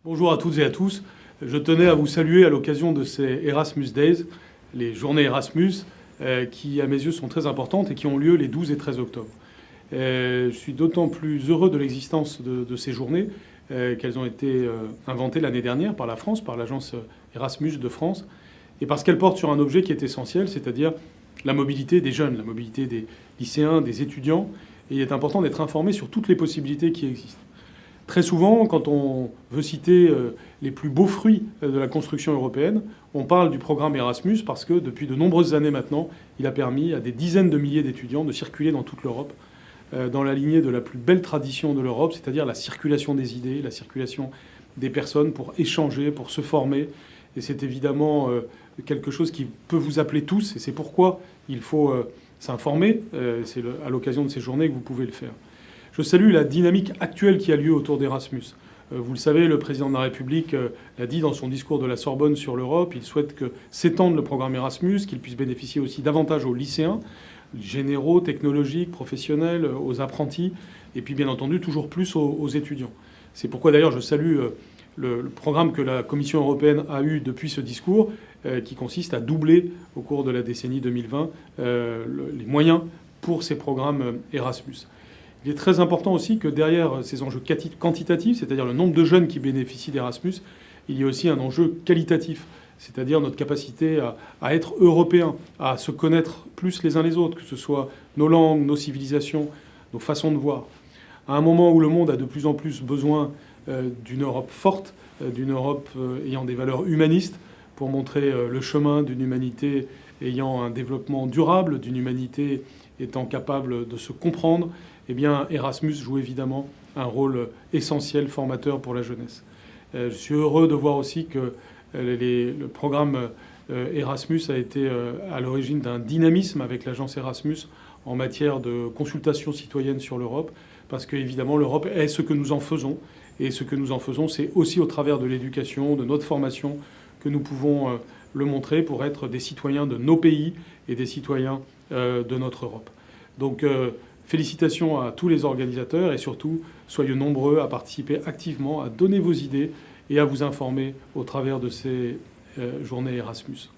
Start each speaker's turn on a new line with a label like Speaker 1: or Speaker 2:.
Speaker 1: Bonjour à toutes et à tous. Je tenais à vous saluer à l'occasion de ces Erasmus Days, les journées Erasmus, qui à mes yeux sont très importantes et qui ont lieu les 12 et 13 octobre. Je suis d'autant plus heureux de l'existence de ces journées qu'elles ont été inventées l'année dernière par la France, par l'agence Erasmus de France, et parce qu'elles portent sur un objet qui est essentiel, c'est-à-dire la mobilité des jeunes, la mobilité des lycéens, des étudiants. Et il est important d'être informé sur toutes les possibilités qui existent. Très souvent, quand on veut citer les plus beaux fruits de la construction européenne, on parle du programme Erasmus parce que depuis de nombreuses années maintenant, il a permis à des dizaines de milliers d'étudiants de circuler dans toute l'Europe, dans la lignée de la plus belle tradition de l'Europe, c'est-à-dire la circulation des idées, la circulation des personnes pour échanger, pour se former. Et c'est évidemment quelque chose qui peut vous appeler tous, et c'est pourquoi il faut s'informer. C'est à l'occasion de ces journées que vous pouvez le faire. Je salue la dynamique actuelle qui a lieu autour d'Erasmus. Vous le savez, le président de la République l'a dit dans son discours de la Sorbonne sur l'Europe. Il souhaite que s'étende le programme Erasmus, qu'il puisse bénéficier aussi davantage aux lycéens, généraux, technologiques, professionnels, aux apprentis, et puis bien entendu toujours plus aux étudiants. C'est pourquoi d'ailleurs je salue le programme que la Commission européenne a eu depuis ce discours, qui consiste à doubler au cours de la décennie 2020 les moyens pour ces programmes Erasmus. Il est très important aussi que derrière ces enjeux quantitatifs, c'est-à-dire le nombre de jeunes qui bénéficient d'Erasmus, il y a aussi un enjeu qualitatif, c'est-à-dire notre capacité à être européens, à se connaître plus les uns les autres, que ce soit nos langues, nos civilisations, nos façons de voir. À un moment où le monde a de plus en plus besoin d'une Europe forte, d'une Europe ayant des valeurs humanistes, pour montrer le chemin d'une humanité ayant un développement durable, d'une humanité étant capable de se comprendre, eh bien, Erasmus joue évidemment un rôle essentiel, formateur pour la jeunesse. Je suis heureux de voir aussi que le programme Erasmus a été à l'origine d'un dynamisme avec l'agence Erasmus en matière de consultation citoyenne sur l'Europe, parce qu'évidemment, l'Europe est ce que nous en faisons. Et ce que nous en faisons, c'est aussi au travers de l'éducation, de notre formation, que nous pouvons le montrer pour être des citoyens de nos pays et des citoyens de notre Europe. Donc, félicitations à tous les organisateurs et surtout, soyez nombreux à participer activement, à donner vos idées et à vous informer au travers de ces journées Erasmus.